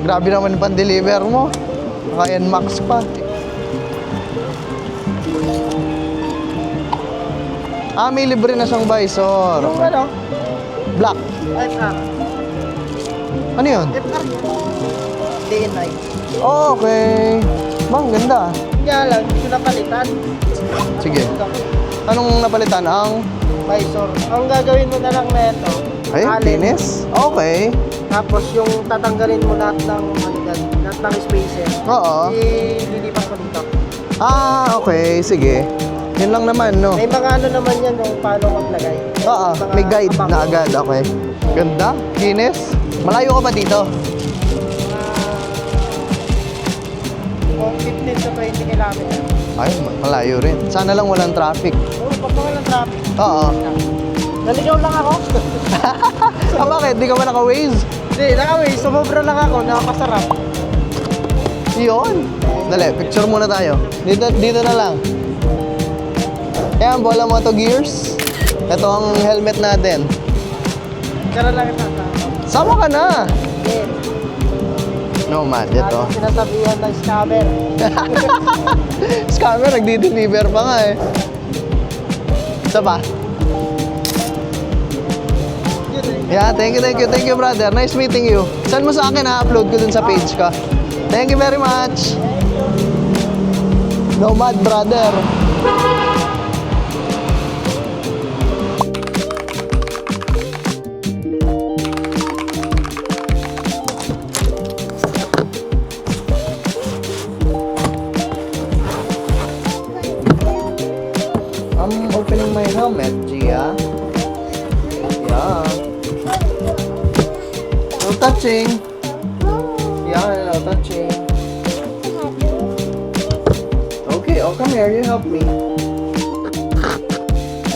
Grabe naman yung pan-deliver mo. Naka NMAX pa. Ah, may libre na siyang visor. Yung ano? Black. FR. Ano yun? FR. Day and night. Oh, okay. Bang, ganda. Kaya lang, hindi ko napalitan. Sige. Anong napalitan? Ang... Visor. Ang gagawin mo na lang na ito. Ay, allen. linis? Okay. Tapos yung tatanggalin mo lahat ng lahat ng spacer. Oo. Ililipat mo dito. Ah, okay. Sige. Yun lang naman, no? May mga ano naman yan kung paano maglagay. Oo, Mga may guide abang. na agad. Okay. Ganda. Linis. Malayo ka ba dito? Kung 15 to 20 kilometer. Ay, malayo rin. Sana lang walang traffic. Oo, pag walang traffic. Oo. Naligaw lang ako. Ah, bakit? Di ka ba naka-Waze? Hindi, nakaway. Sumobra lang ako. Nakakasarap. Yun. Dali, picture muna tayo. Dito na lang. Ayan, Bola Moto Gears. Ito ang helmet natin. Kaya lang ito. Sama ka na. Yes. Nomad, ito. Ano sinasabihan ng scammer? Scammer, nagdi-deliver pa nga eh. Isa pa? Yun eh. Yeah, thank you, brother. Nice meeting you. Send mo sa akin, ha-upload ko dun sa page ka. Thank you very much. Nomad, brother. I'm opening my helmet, Gia. Yeah. No touching. Yeah, no touching. Okay, oh, come here. You help me. You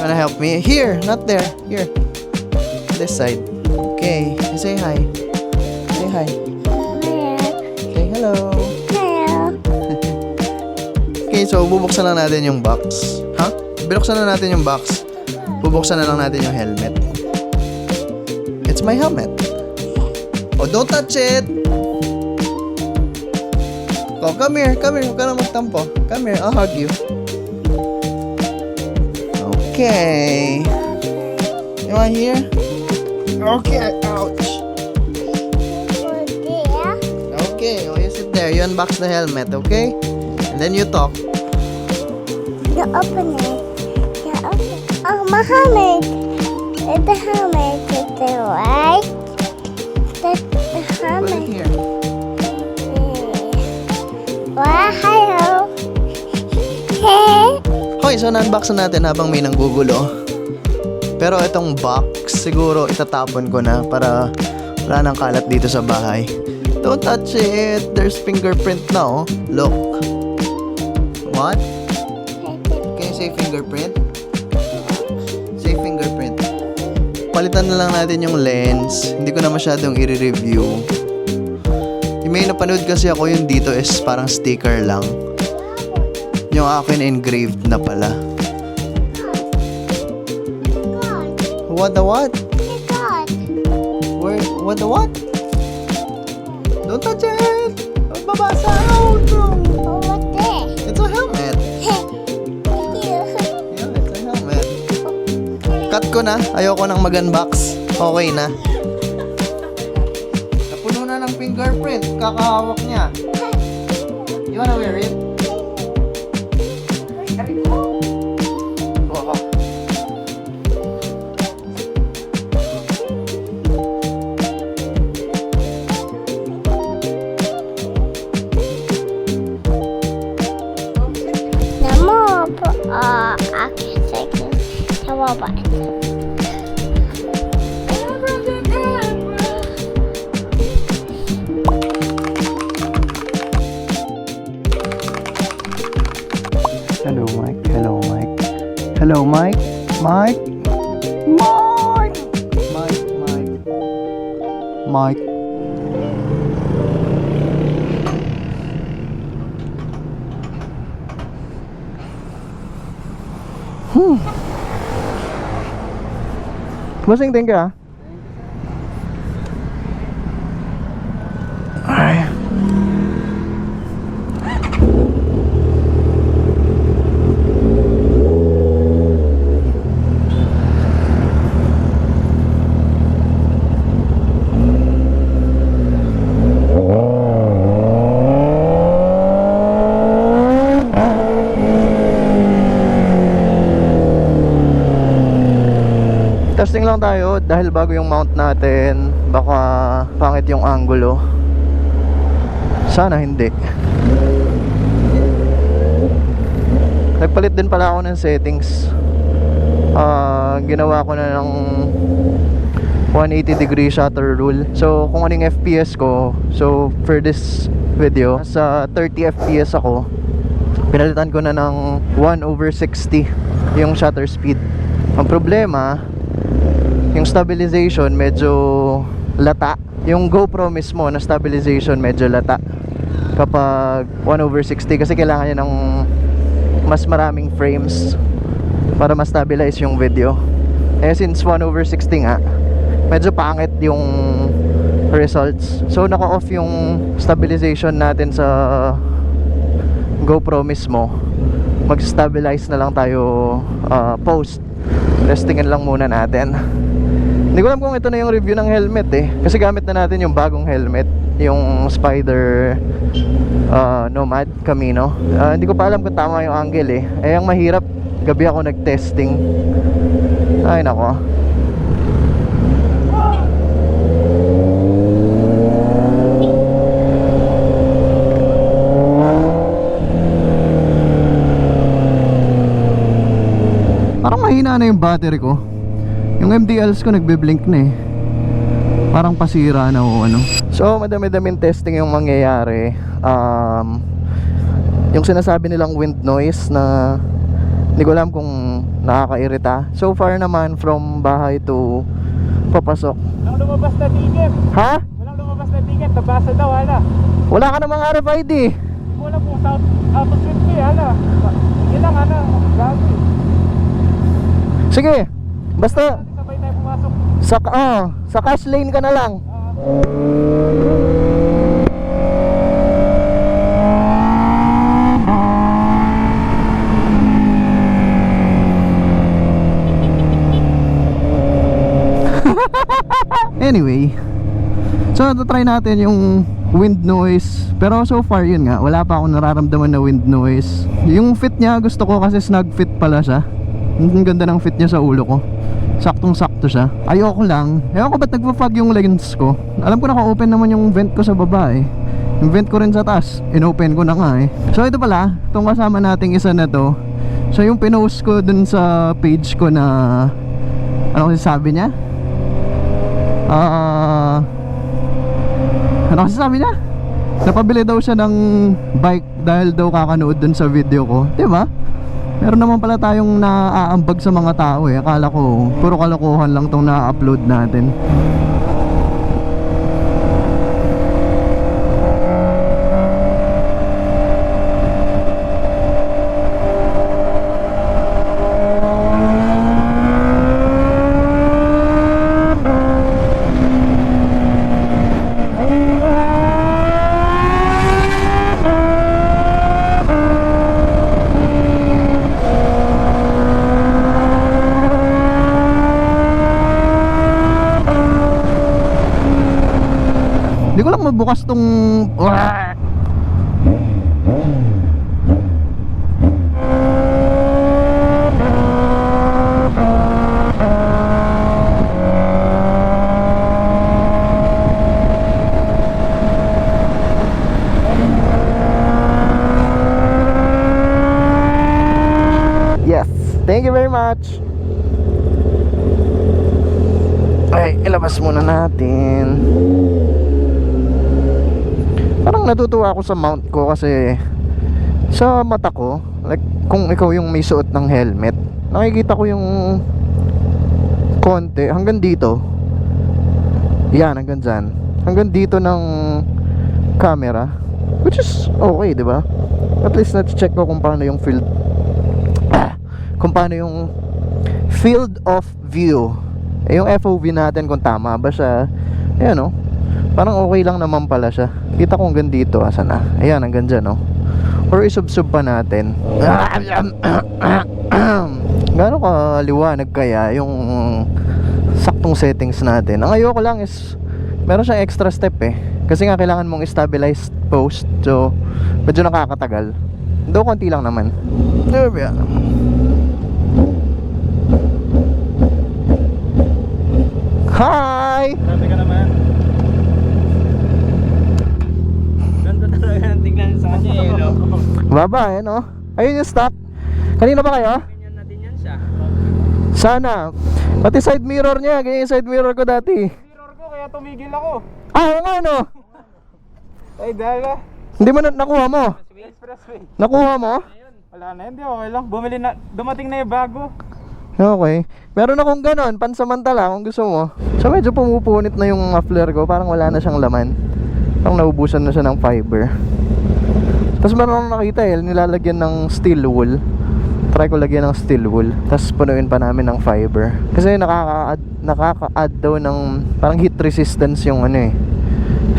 wanna help me? Here, not there. Here. This side. Okay. You say hi. Say hi. Say hello. Okay, so bubuksan lang natin yung box. Ha? Binuksan na natin yung box. Bubuksan na lang natin yung helmet. It's my helmet. Oh, don't touch it! Oh, come here. Huwag ka na magtampo. Come here, I'll hug you. Okay. You want here? Okay, ouch. Okay, oh, you sit there. You unbox the helmet, okay? And then you talk. You open it. You open it. Oh, my helmet. The helmet is there, right? That's the Put it helmet. here. Well, hello. Hey. Okay, so na-unbox na natin habang may nanggugulo. Pero itong box, siguro itatapon ko na para wala nang kalat dito sa bahay. Don't touch it. There's fingerprint na, oh. Look. What? Can you say fingerprint? Say fingerprint. Palitan na lang natin yung lens. Hindi ko na masyadong i-review. Yung may napanood kasi ako yung dito is parang sticker lang. Yung akin engraved na pala. What the what? Where? What the what? Don't touch it! Babasa! Oh no! Oh, what's this? It's a helmet. Hey. Yeah, it's a helmet. Cut ko na. Ayoko nang mag-unbox. Okay na. Napuno na ng fingerprint. Kakahawak niya. You wanna wear it? Wow. Namo po architect sa robot. Hello, Mike. Hello, Mike. Hello, Mike. Mike. Mike. Mike. Mike. Mike. Bossing, thank you ah. Ay. Testing lang tayo dahil bago yung mount natin, baka pangit yung angulo. Sana hindi. Nagpalit din pala ako ng settings. Ginawa ko na ng 180 degree shutter rule. So kung anong FPS ko, so for this video, sa 30 FPS ako, pinalitan ko na ng 1/60 yung shutter speed. Ang problema, yung stabilization medyo lata. Yung GoPro mismo na stabilization medyo lata kapag 1/60 kasi kailangan niya ng mas maraming frames para ma-stabilize yung video. Eh since 1/60 nga, medyo pangit yung results. So naka-off yung stabilization natin sa GoPro mismo. Mag-stabilize na lang tayo post. Testingin lang muna natin. Hindi ko alam kung ito na yung review ng helmet eh. Kasi gamit na natin yung bagong helmet, yung Spider Nomad Camino. Hindi ko pa alam kung tama yung angle eh. Eh ang mahirap, gabi ako nag-testing. Ay nako. Parang mahina na yung battery ko. Yung MDLs ko nagbe-blink na eh. Parang pasira na o ano. So madami-daming testing yung mangyayari. Yung sinasabi nilang wind noise na hindi ko alam kung nakakairita. So far naman from bahay to papasok. Walang lumabas na ticket. Ha? Walang lumabas na ticket. Nabasa daw, hala. Wala ka namang RFID. Wala po, out of street ko, hala. Sige lang, hala. Gabi. Sige. Basta Sabay tayo pumasok. sa cash lane ka na lang. Anyway, so try natin yung wind noise. Pero so far yun nga, wala pa akong nararamdaman na wind noise. Yung fit niya gusto ko kasi snug fit pala siya. Ang ganda ng fit niya sa ulo ko. Saktong sakto siya. Ayoko lang, ewan ko ba't nagpa-fog yung lens ko. Alam ko naka-open naman yung vent ko sa baba eh. Yung vent ko rin sa taas, in-open ko na nga eh. So ito pala, itong kasama nating isa na to, so yung pinost ko dun sa page ko na, ano kasi sabi niya? Ano kasi sabi niya? Napabili daw siya ng bike dahil daw kakanood dun sa video ko. Diba? Meron naman pala tayong naaambag sa mga tao eh. Akala ko puro kalokohan lang tong na-upload natin. Hindi ko lang mabukas tong Yes, thank you very much. Ay, ilabas muna natin. Parang natutuwa ako sa mount ko kasi sa mata ko, like kung ikaw yung may suot ng helmet, nakikita ko yung konti hanggang dito. Yan, hanggang dyan. Hanggang dito ng camera, which is okay, di ba? At least na-check ko kung paano yung field of view Eh yung FOV natin kung tama ba siya. Ayan oh. Parang okay lang naman pala siya. Kita ko hanggang dito. Asan na? Ayan, hanggang dyan oh. Or isubsub pa natin. Gano'n ka liwanag kaya yung saktong settings natin. Ang ayoko lang is meron siyang extra step eh. Kasi nga kailangan mong stabilize post. So medyo nakakatagal. Though konti lang naman. Hi! Grabe ka naman. Ganda talaga ng tignan sa kanya eh, no? Baba eh no? Ayun yung stock. Kanina ba kayo? Ganyan na din yan siya. Sana. Pati side mirror niya. Ganyan yung side mirror ko dati. Mirror ko kaya tumigil ako. Ah, oo nga no? Ay, dahil na. Hindi mo nakuha mo? Expressway. Nakuha mo? Wala na, hindi okay lang. Bumili na, dumating na yung bago. Okay. Meron akong ganon, pansamantala kung gusto mo. So medyo pumupunit na yung muffler ko. Parang wala na siyang laman. Parang naubusan na siya ng fiber. Tapos meron akong nakita eh, nilalagyan ng steel wool. Try ko lagyan ng steel wool. Tapos punuin pa namin ng fiber. Kasi nakaka-add daw ng parang heat resistance yung ano eh,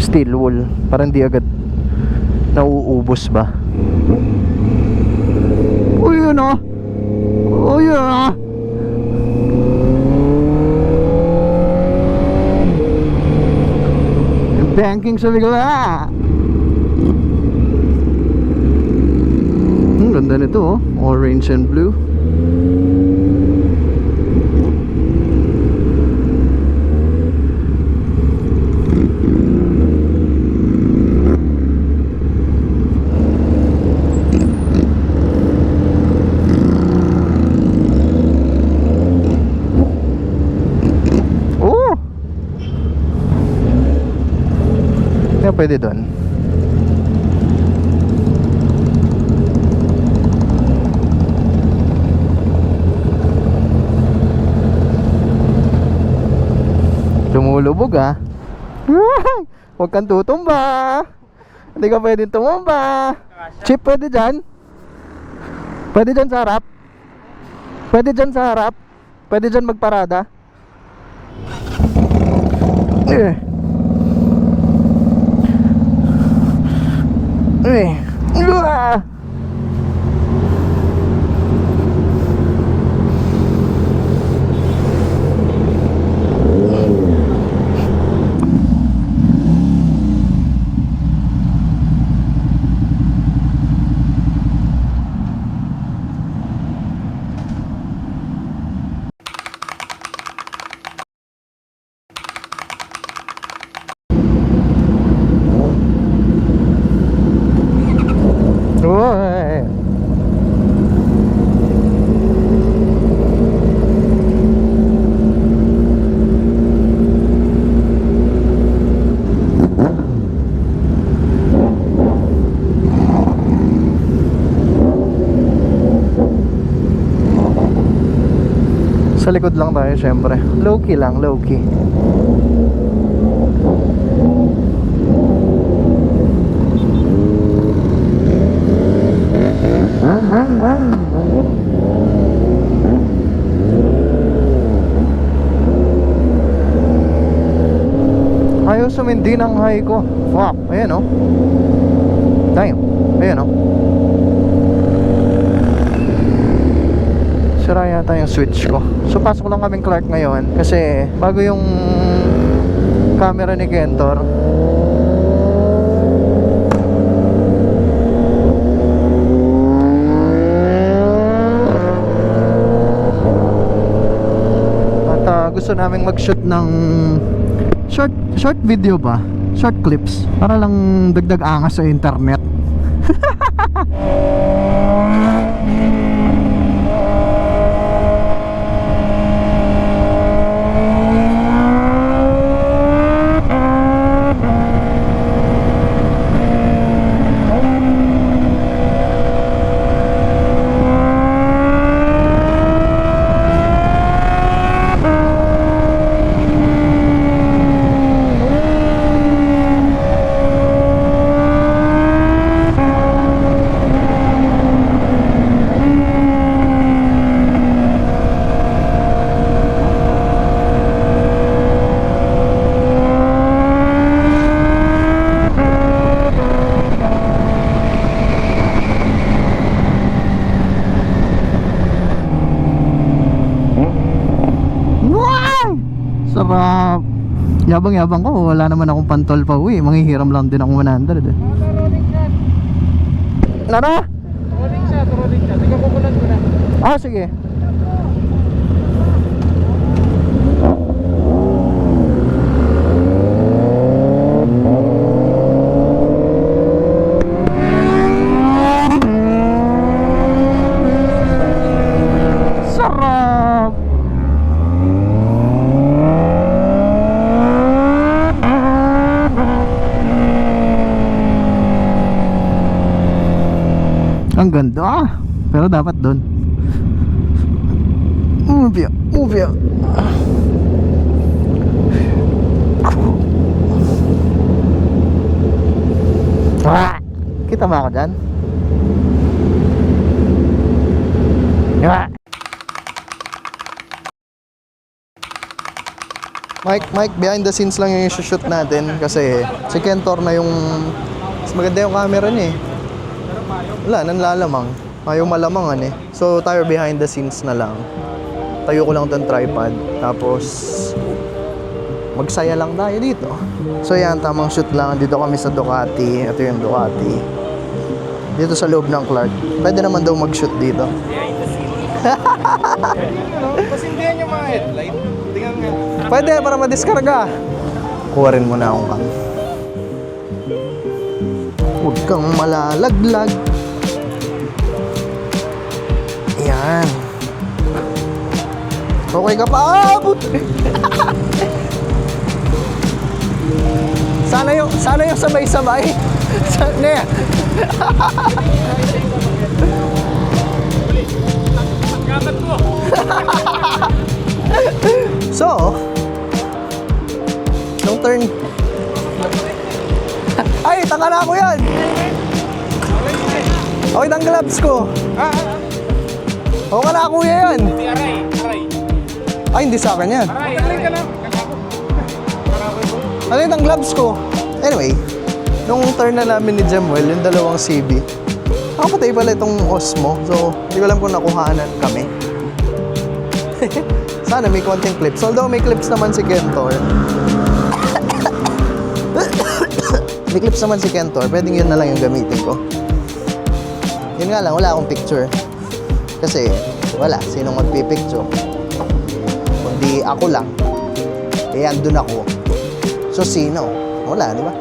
steel wool. Parang di agad nauubos ba. Uy yun oh. Uy yun ah. Banking sa bigla. Ganda nito oh. Orange and blue. Oh! Kaya pwede doon. Lumulubog ah. Huwag kang tutumba. Hindi ka pwede tumumba. Chip, pwede dyan? Pwede dyan sa harap? Pwede dyan sa harap? Pwede dyan magparada? Eh. Ah! Uy. Sa likod lang tayo syempre. Low key lang, low key. Ayaw sumindi ng high ko. Wow, ayan oh. Damn, ayan oh. Sira yata yung switch ko. So pasok lang kaming Clark ngayon kasi bago yung camera ni Kentor. At gusto naming mag-shoot ng short video ba? Short clips para lang dagdag angas sa internet. Sarap! Yabang-yabang ko, wala naman akong pantol pa uwi. Manghihiram lang din ako 100 eh. Nara? Rolling siya. Sige, kukulan ko na. Ah, sige. Sarap! Ang ganda, pero dapat doon. Move ya. Kita mo ako dyan? Mike, behind the scenes lang yung shoot natin kasi si Kentor na yung mas maganda yung camera niya eh. Wala, nanlalamang. Ayaw malamangan eh. So tayo behind the scenes na lang. Tayo ko lang itong tripod. Tapos magsaya lang tayo dito. So yan, tamang shoot lang. Dito kami sa Ducati. Ito yung Ducati. Dito sa loob ng Clark. Pwede naman daw mag-shoot dito. Pasindihan yung mga headlight. Tingnan nga. Pwede para madiskarga. Kuha rin muna akong kang. Huwag kang malalaglag. Yan. Okay ka pa? Sana yung sabay-sabay. Sana. So, nung turn. Ay, taka na ako yan. Okay, ang gloves ko. Okay na kuya yan. Aray. Ay, hindi sa akin yan. Aray ka lang. Ano yung ang gloves ko? Anyway, nung turn na namin ni Jemuel, yung dalawang CB, nakapatay pala itong Osmo. So, hindi ko alam kung nakuhanan kami. Sana may konting clips. Although may clips naman si Kentor. May clips naman si Kentor. Pwedeng yun na lang yung gamitin ko. Yun nga lang, wala akong picture. Kasi, wala. Sinong magpipicture? Kundi ako lang. Eh, andun ako. So, sino? Wala, di ba?